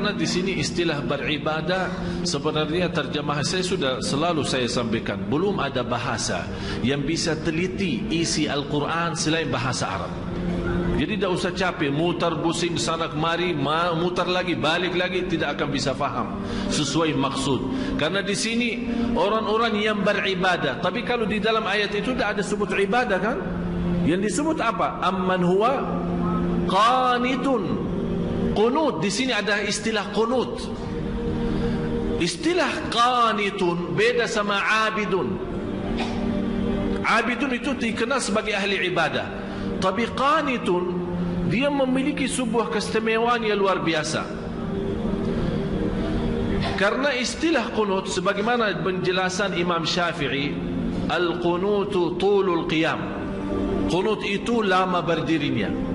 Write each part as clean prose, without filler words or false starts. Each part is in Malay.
Karena di sini istilah beribadah sebenarnya terjemahan selalu saya sampaikan, belum ada bahasa yang bisa teliti isi Al-Quran selain bahasa Arab. Jadi tidak usah capek mutar pusing sana kemari, mutar lagi, balik lagi, tidak akan bisa faham sesuai maksud. Karena di sini orang-orang yang beribadah, tapi kalau di dalam ayat itu tidak ada sebut ibadah kan? Yang disebut apa? Amman huwa qanitun. Qunut, di sini ada istilah qunut. Istilah qanitun beda sama abidun. Abidun itu dikenal sebagai ahli ibadah, tapi qanitun dia memiliki sebuah keistimewaan yang luar biasa. Karena istilah qunut sebagaimana penjelasan Imam Syafi'i, al-qunutu tulul qiyam. Qunut itu lama berdirinya.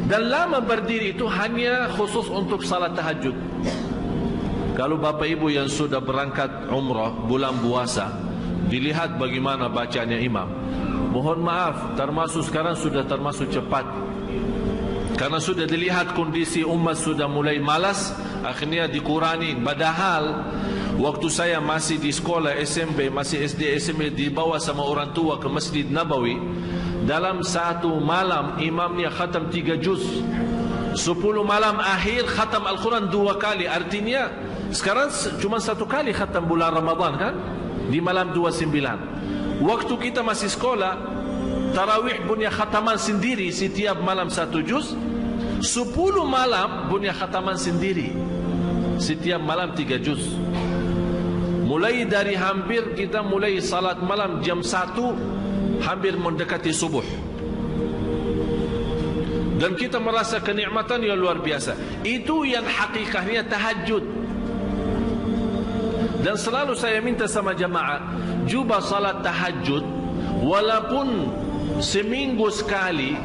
Dan lama berdiri itu hanya khusus untuk salat tahajud. Kalau bapak ibu yang sudah berangkat umrah bulan puasa, dilihat bagaimana bacanya imam. Mohon maaf, termasuk sekarang sudah termasuk cepat. Karena sudah dilihat kondisi umat sudah mulai malas, akhirnya dikurangi. Padahal waktu saya masih di sekolah SMP, masih SD SMP, dibawa sama orang tua ke Masjid Nabawi, dalam satu malam imamnya khatam 3 juz, 10 malam akhir khatam Al-Quran 2 kali. Artinya sekarang cuma 1 kali khatam bulan Ramadan kan, di malam 29. Waktu kita masih sekolah, tarawih punya khataman sendiri, setiap malam 1 juz. 10 malam punya khataman sendiri, setiap malam 3 juz. Mulai dari hampir kita mulai salat malam jam 1, hampir mendekati subuh, dan kita merasa kenikmatan yang luar biasa. Itu yang hakikatnya tahajud. Dan selalu saya minta sama jamaah, cuba salat tahajud walaupun seminggu sekali,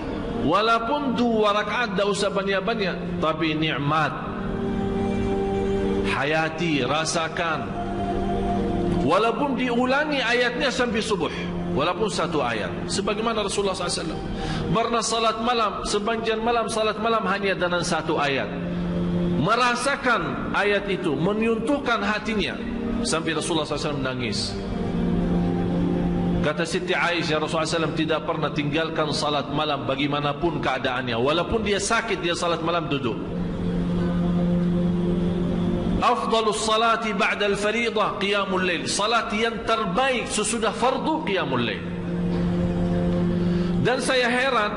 walaupun 2 rakaat, tak usah banyak-banyak, tapi nikmat hayati rasakan. Walaupun diulangi ayatnya sampai subuh, walaupun 1 ayat. Sebagaimana Rasulullah SAW pernah salat malam, sepanjang malam salat malam hanya dengan 1 ayat. Merasakan ayat itu, menyentuhkan hatinya, sampai Rasulullah SAW menangis. Kata Siti Aisyah, Rasulullah SAW tidak pernah tinggalkan salat malam bagaimanapun keadaannya. Walaupun dia sakit, dia salat malam duduk. Afdalus salati ba'dal faridah qiyamul lail. Salat yang terbaik sesudah fardu qiyamul lail. Dan saya heran,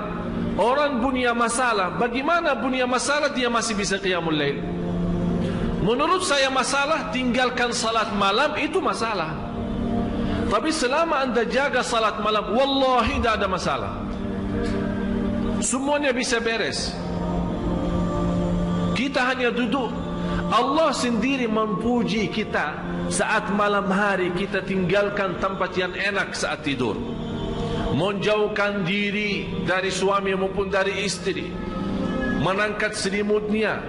orang punya masalah, bagaimana punya masalah dia masih bisa qiyamul lail? Menurut saya masalah tinggalkan salat malam itu masalah. Tapi selama anda jaga salat malam, wallahi tidak ada masalah. Semuanya bisa beres. Kita hanya duduk. Allah sendiri memuji kita saat malam hari kita tinggalkan tempat yang enak saat tidur, menjauhkan diri dari suami maupun dari istri, mengangkat selimutnya.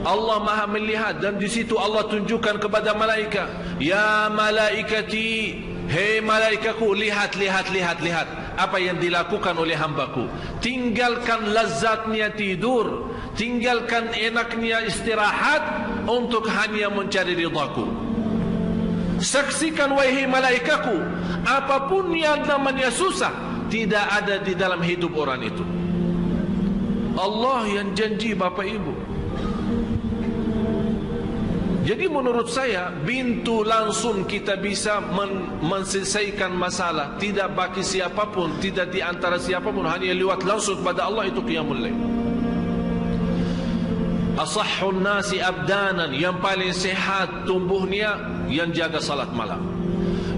Allah Maha melihat, dan di situ Allah tunjukkan kepada malaikat, ya malaikati, hei malaikatku, lihat, lihat, lihat, lihat apa yang dilakukan oleh hambaku. Tinggalkan lazatnya tidur, tinggalkan enaknya istirahat untuk hanya mencari ridhaku. Saksikan wahai malaikatku, apapun yang namanya susah tidak ada di dalam hidup orang itu. Allah yang janji bapak ibu. Jadi menurut saya, pintu langsung kita bisa menyelesaikan masalah, tidak bagi siapapun, tidak di antara siapapun, hanya lewat langsung kepada Allah, itu qiyamul lail. Asahhun nasi abdanan, yang paling sehat tumbuhnya yang jaga salat malam.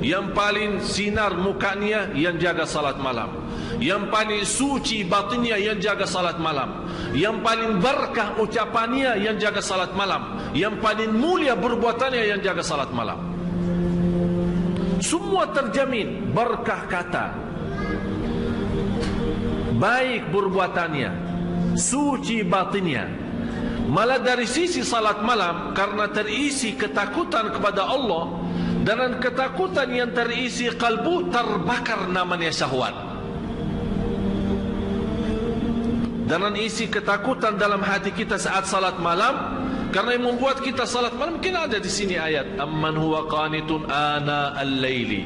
Yang paling sinar mukanya yang jaga salat malam. Yang paling suci batinnya yang jaga salat malam. Yang paling berkah ucapannya yang jaga salat malam. Yang paling mulia perbuatannya yang jaga salat malam. Semua terjamin berkah kata, baik perbuatannya, suci batinnya. Malah dari sisi salat malam, karena terisi ketakutan kepada Allah, dan ketakutan yang terisi kalbu, terbakar namanya syahwat. Dan isi ketakutan dalam hati kita saat salat malam, Karena yang membuat kita salat malam, mungkin ada di sini ayat amman huwa qanitun ana al-laili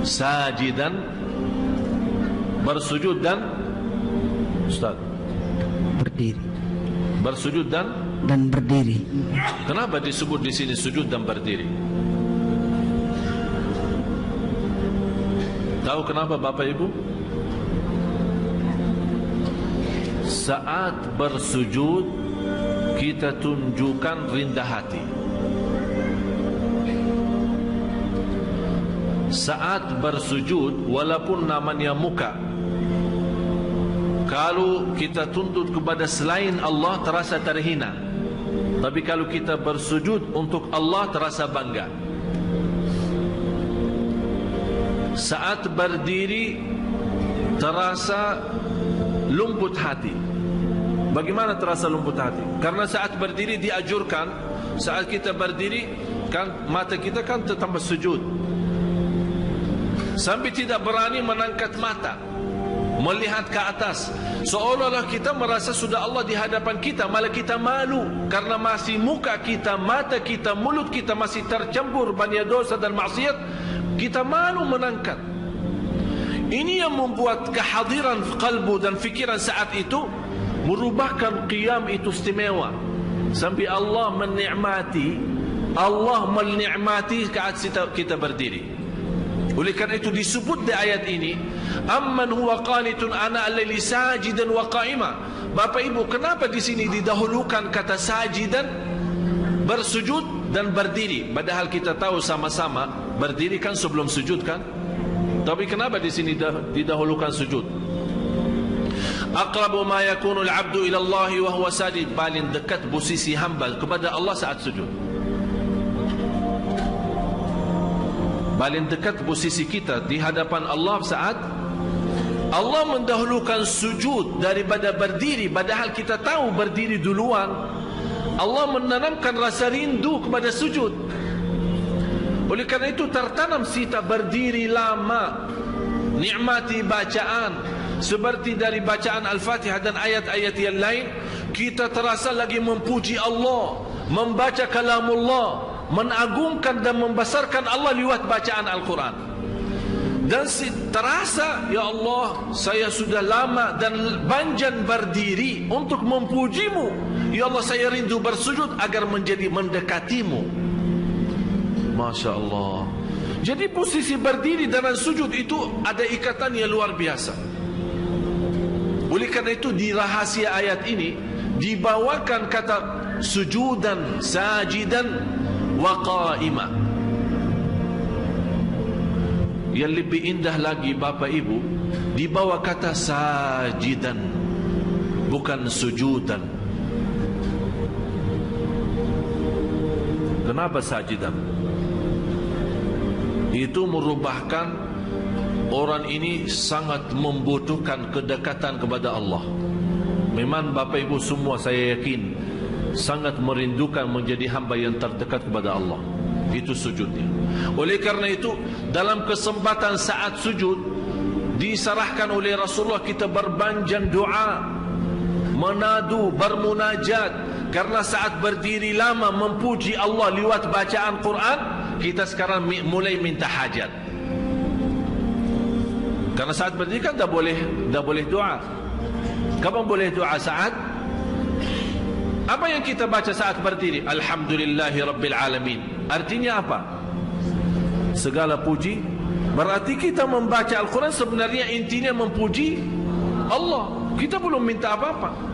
sajidan, bersujud dan Ustaz berdiri, bersujud dan berdiri. Kenapa disebut di sini sujud dan berdiri? Tahu kenapa Bapak Ibu? Saat bersujud kita tunjukkan rendah hati. Saat bersujud, walaupun namanya muka, kalau kita tuntut kepada selain Allah terasa terhina. Tapi kalau kita bersujud untuk Allah terasa bangga. Saat berdiri terasa lembut hati. Bagaimana terasa lembut hati? Karena saat berdiri dianjurkan, saat kita berdiri kan mata kita kan tambah sujud. Sampai tidak berani menangkat mata, melihat ke atas. Seolah-olah kita merasa sudah Allah di hadapan kita, malah kita malu karena masih muka kita, mata kita, mulut kita masih tercampur banyak dosa dan maksiat. Kita malu menangkat. Ini yang membuat kehadiran kalbu dan fikiran saat itu merubahkan qiyam itu istimewa. Sampai Allah menikmati saat kita berdiri. Oleh kerana itu disebut di ayat ini amman huwa qanitun ana al-laili sajidan wa qa'ima. Bapak Ibu, kenapa di sini didahulukan kata sajidan, bersujud dan berdiri, padahal kita tahu sama-sama berdiri kan sebelum sujud kan? Tapi kenapa di sini didahulukan sujud? Aqrabu ma yakunu al-'abdu ila Allah wa huwa sajid, paling dekat posisi hamba kepada Allah saat sujud. Paling dekat posisi kita di hadapan Allah saat Allah mendahulukan sujud daripada berdiri, padahal kita tahu berdiri duluan. Allah menanamkan rasa rindu kepada sujud. Oleh kerana itu tertanam sita berdiri lama, nikmati bacaan. Seperti dari bacaan Al-Fatihah dan ayat-ayat yang lain, kita terasa lagi memuji Allah, membaca kalamullah, mengagungkan dan membesarkan Allah lewat bacaan Al-Quran. Dan terasa, ya Allah, saya sudah lama dan panjang berdiri untuk memujimu. Ya Allah, saya rindu bersujud agar menjadi mendekatimu. Masya Allah. Jadi posisi berdiri dan sujud itu ada ikatan yang luar biasa. Oleh kerana itu di rahasia ayat ini dibawakan kata sujudan, sajidan wa qa'ima. Yang lebih indah lagi Bapak Ibu, dibawa kata sajidan, bukan sujudan. Kenapa sajidan? Itu merubahkan orang ini sangat membutuhkan kedekatan kepada Allah. Memang Bapak Ibu semua saya yakin sangat merindukan menjadi hamba yang terdekat kepada Allah. Itu sujudnya. Oleh karena itu dalam kesempatan saat sujud diserahkan oleh Rasulullah kita berpanjang doa, menadu, bermunajat. Karena saat berdiri lama memuji Allah lewat bacaan Quran, kita sekarang mulai minta hajat. Karena saat berdiri kan dah boleh doa. Kapan boleh doa saat? Apa yang kita baca saat berdiri? Alhamdulillahi Rabbil Alamin. Artinya apa? Segala puji. Berarti kita membaca Al-Quran sebenarnya intinya memuji Allah. Kita belum minta apa-apa.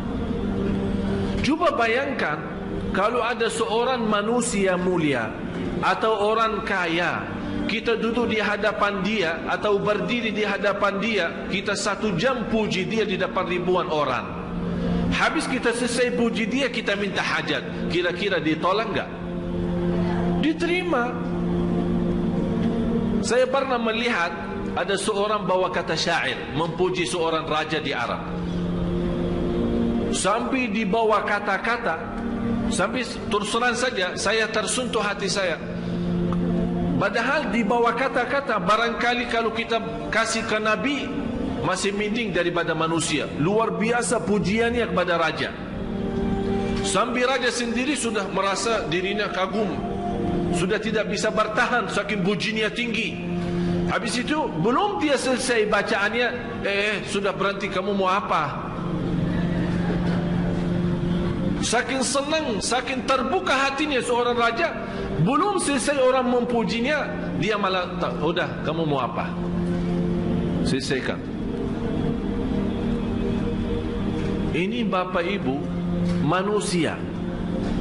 Cuba bayangkan kalau ada seorang manusia mulia atau orang kaya, kita duduk di hadapan dia atau berdiri di hadapan dia, kita 1 jam puji dia di depan ribuan orang. Habis kita selesai puji dia, kita minta hajat. Kira-kira ditolak enggak? Diterima. Saya pernah melihat ada seorang bawa kata syair memuji seorang raja di Arab. Sampai di bawah kata-kata, sampai terus terang saja saya tersentuh hati saya. Padahal di bawah kata-kata barangkali kalau kita kasih ke Nabi masih mending daripada manusia. Luar biasa pujiannya kepada raja. Sambil raja sendiri sudah merasa dirinya kagum, sudah tidak bisa bertahan saking pujinya tinggi. Habis itu belum dia selesai bacaannya, sudah berhenti. Kamu mau apa? Saking senang, saking terbuka hatinya seorang raja, belum selesai orang memujinya, dia malah, udah, kamu mau apa? Selesaikan. Ini Bapak Ibu manusia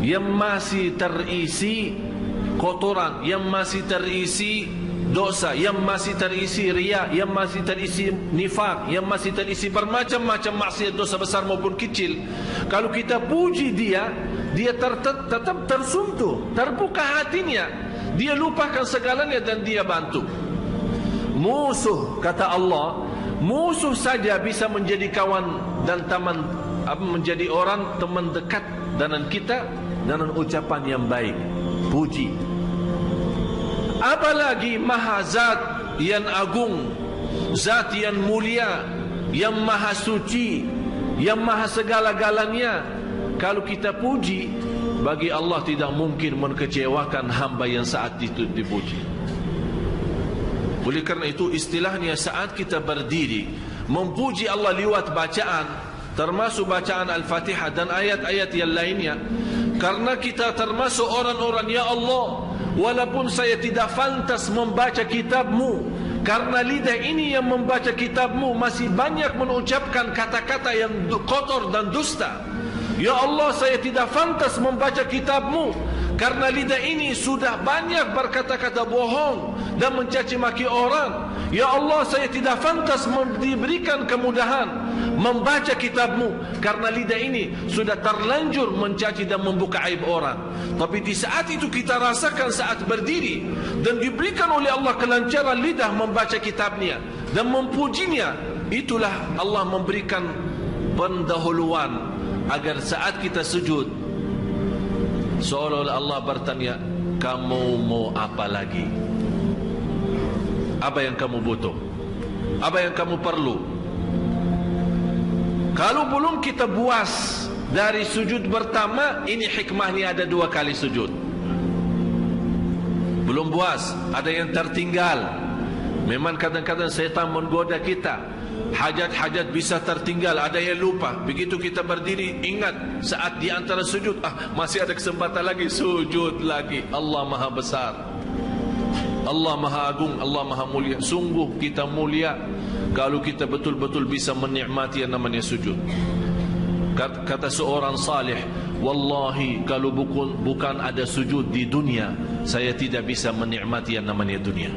yang masih terisi kotoran, yang masih terisi dosa, yang masih terisi riya, yang masih terisi nifak, yang masih terisi bermacam-macam maksiat, dosa besar maupun kecil. Kalau kita puji dia, dia tetap tersentuh, terbuka hatinya, dia lupakan segalanya dan dia bantu. Musuh, kata Allah, musuh saja bisa menjadi kawan dan teman, menjadi orang teman dekat dengan kita dengan ucapan yang baik, puji. Apalagi Maha Zat yang agung, Zat yang mulia, yang maha suci, yang maha segala-galanya. Kalau kita puji, bagi Allah tidak mungkin mengecewakan hamba yang saat itu dipuji. Oleh kerana itu istilahnya saat kita berdiri memuji Allah lewat bacaan, termasuk bacaan Al-Fatihah dan ayat-ayat yang lainnya, karena kita termasuk orang-orang, ya Allah, walaupun saya tidak pantas membaca kitab-Mu, karena lidah ini yang membaca kitab-Mu masih banyak mengucapkan kata-kata yang kotor dan dusta. Ya Allah, saya tidak pantas membaca kitab-Mu, karena lidah ini sudah banyak berkata-kata bohong dan mencaci maki orang. Ya Allah, saya tidak pantas diberikan kemudahan membaca kitab-Mu, karena lidah ini sudah terlanjur mencaci dan membuka aib orang. Tapi di saat itu kita rasakan saat berdiri dan diberikan oleh Allah kelancaran lidah membaca kitab-Nya dan memujinya, itulah Allah memberikan pendahuluan agar saat kita sujud seolah-olah Allah bertanya, kamu mau apa lagi? Apa yang kamu butuh? Apa yang kamu perlu? Kalau belum kita puas dari sujud pertama, ini hikmahnya ada 2 kali sujud. Belum puas, ada yang tertinggal. Memang kadang-kadang syaitan menggoda kita. Hajat-hajat bisa tertinggal, ada yang lupa. Begitu kita berdiri, ingat saat di antara sujud, masih ada kesempatan lagi, sujud lagi. Allah Maha Besar, Allah Maha Agung, Allah Maha Mulia. Sungguh kita mulia kalau kita betul-betul bisa menikmati yang namanya sujud. Kata seorang salih, wallahi kalau bukan ada sujud di dunia, saya tidak bisa menikmati yang namanya dunia.